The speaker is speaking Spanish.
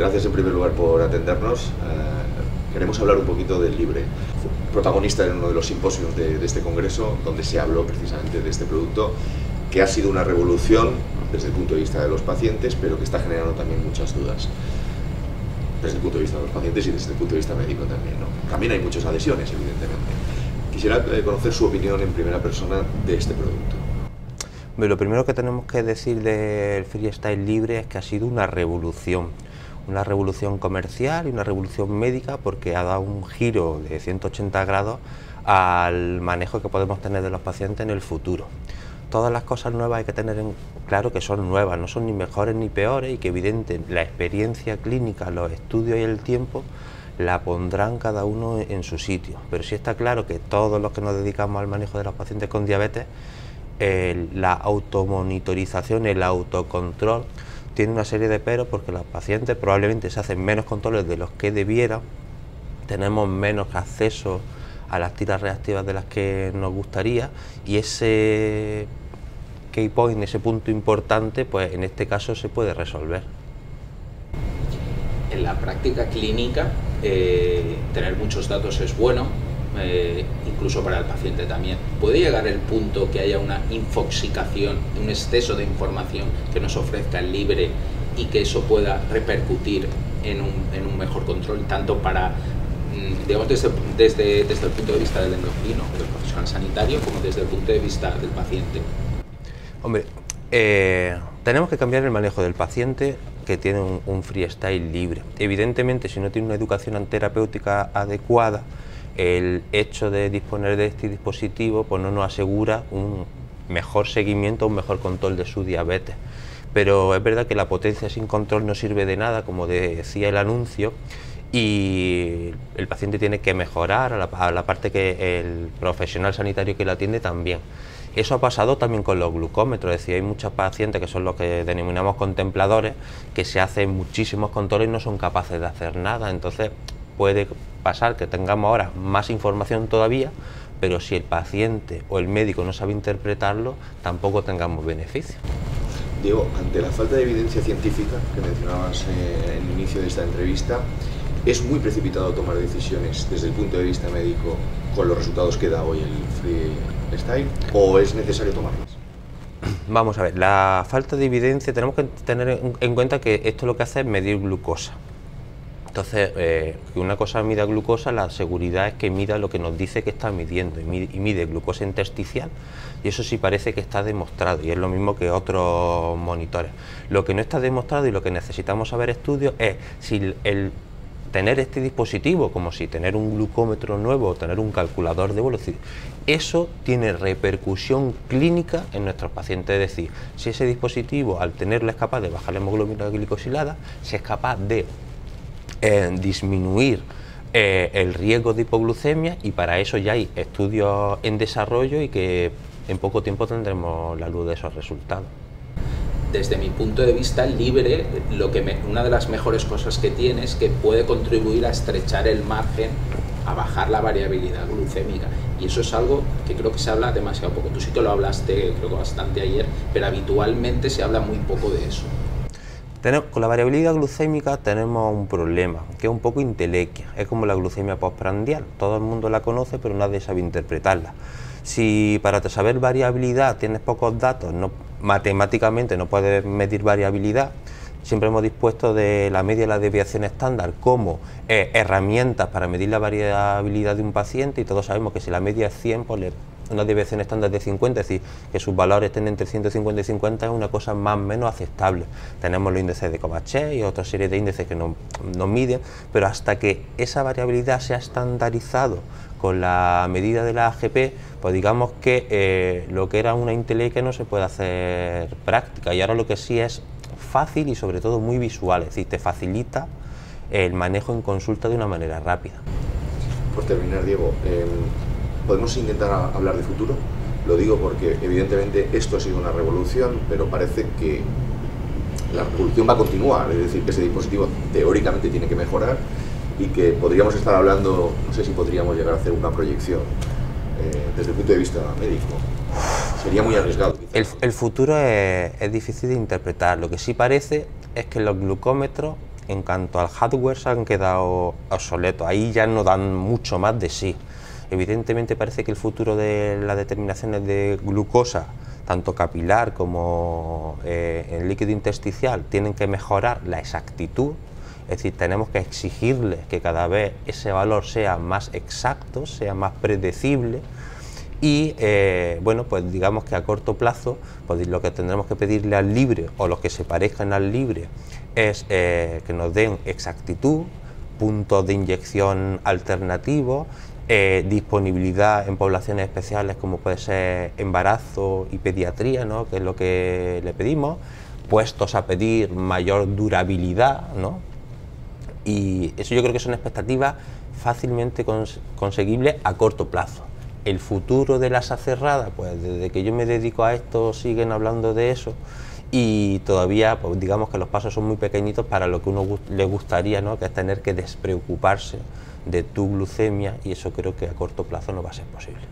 Gracias en primer lugar por atendernos. Queremos hablar un poquito del Libre. Protagonista en uno de los simposios de este congreso, donde se habló precisamente de este producto, que ha sido una revolución desde el punto de vista de los pacientes, pero que está generando también muchas dudas. Desde el punto de vista de los pacientes y desde el punto de vista médico también, ¿no? También hay muchas adhesiones, evidentemente. Quisiera conocer su opinión en primera persona de este producto. Lo primero que tenemos que decir del Freestyle Libre es que ha sido una revolución comercial y una revolución médica, porque ha dado un giro de 180 grados al manejo que podemos tener de los pacientes en el futuro. Todas las cosas nuevas hay que tener en claro que son nuevas, no son ni mejores ni peores, y que evidentemente la experiencia clínica, los estudios y el tiempo la pondrán cada uno en su sitio. Pero sí está claro que todos los que nos dedicamos al manejo de los pacientes con diabetes, la automonitorización, el autocontrol, tiene una serie de peros, porque los pacientes probablemente se hacen menos controles de los que debieran, tenemos menos acceso a las tiras reactivas de las que nos gustaría, y ese key point, ese punto importante, pues en este caso se puede resolver. En la práctica clínica, tener muchos datos es bueno, incluso para el paciente también. Puede llegar el punto que haya una infoxicación, un exceso de información que nos ofrezca el Libre, y que eso pueda repercutir en un mejor control, tanto para, digamos, desde el punto de vista del endocrino o del profesional sanitario, como desde el punto de vista del paciente. Hombre, tenemos que cambiar el manejo del paciente que tiene un Freestyle Libre. Evidentemente, si no tiene una educación terapéutica adecuada, el hecho de disponer de este dispositivo pues no nos asegura un mejor seguimiento, un mejor control de su diabetes. Pero es verdad que la potencia sin control no sirve de nada, como decía el anuncio, y el paciente tiene que mejorar a la parte que el profesional sanitario que la atiende también. Eso ha pasado también con los glucómetros, es decir, hay muchos pacientes que son los que denominamos contempladores, que se hacen muchísimos controles y no son capaces de hacer nada. Entonces puede pasar que tengamos ahora más información todavía, pero si el paciente o el médico no sabe interpretarlo, tampoco tengamos beneficio. Diego, ante la falta de evidencia científica que mencionabas en el inicio de esta entrevista, ¿es muy precipitado tomar decisiones desde el punto de vista médico con los resultados que da hoy el Freestyle, o es necesario tomarlas? Vamos a ver, la falta de evidencia, tenemos que tener en cuenta que esto lo que hace es medir glucosa. Entonces, que una cosa mida glucosa, la seguridad es que mida lo que nos dice que está midiendo, y mide glucosa intersticial, y eso sí parece que está demostrado, y es lo mismo que otros monitores. Lo que no está demostrado y lo que necesitamos saber estudios es si el tener este dispositivo, como si tener un glucómetro nuevo o tener un calculador de velocidad, eso tiene repercusión clínica en nuestros pacientes. Es decir, si ese dispositivo, al tenerlo, es capaz de bajar la hemoglobina glicosilada, si es capaz de disminuir el riesgo de hipoglucemia, y para eso ya hay estudios en desarrollo y que en poco tiempo tendremos la luz de esos resultados. Desde mi punto de vista, el Libre, una de las mejores cosas que tiene es que puede contribuir a estrechar el margen, a bajar la variabilidad glucémica, y eso es algo que creo que se habla demasiado poco. Tú sí que lo hablaste, creo que bastante ayer, pero habitualmente se habla muy poco de eso. Con la variabilidad glucémica tenemos un problema, que es un poco intelequia, es como la glucemia postprandial, todo el mundo la conoce pero nadie sabe interpretarla. Si para saber variabilidad tienes pocos datos, matemáticamente no puedes medir variabilidad, siempre hemos dispuesto de la media y la desviación estándar como herramientas para medir la variabilidad de un paciente, y todos sabemos que si la media es 100, pues una desviación estándar de 50, es decir, que sus valores estén entre 150 y 50, es una cosa más o menos aceptable. Tenemos los índices de Covaché y otra serie de índices que nos miden, pero hasta que esa variabilidad sea estandarizado con la medida de la AGP, pues digamos que lo que era una intelequia no se puede hacer práctica, y ahora lo que sí es fácil y sobre todo muy visual, es decir, te facilita el manejo en consulta de una manera rápida. Por terminar, Diego, ¿podemos intentar hablar de futuro? Lo digo porque evidentemente esto ha sido una revolución, pero parece que la revolución va a continuar, es decir, que ese dispositivo teóricamente tiene que mejorar, y que podríamos estar hablando, no sé si podríamos llegar a hacer una proyección desde el punto de vista médico. Sería muy arriesgado. El futuro es difícil de interpretar. Lo que sí parece es que los glucómetros en cuanto al hardware se han quedado obsoletos, ahí ya no dan mucho más de sí. Evidentemente parece que el futuro de las determinaciones de glucosa, tanto capilar como en líquido intersticial, tienen que mejorar la exactitud, es decir, tenemos que exigirles que cada vez ese valor sea más exacto, sea más predecible. Y bueno, pues digamos que a corto plazo pues lo que tendremos que pedirle al libre o los que se parezcan al libre es que nos den exactitud, puntos de inyección alternativos, disponibilidad en poblaciones especiales como puede ser embarazo y pediatría, ¿no?, que es lo que le pedimos, puestos a pedir mayor durabilidad, ¿no? Y eso yo creo que son expectativas fácilmente conseguibles a corto plazo. El futuro de la asa cerrada, pues desde que yo me dedico a esto siguen hablando de eso y todavía pues digamos que los pasos son muy pequeñitos para lo que uno le gustaría, ¿no?, que es tener que despreocuparse de tu glucemia, y eso creo que a corto plazo no va a ser posible.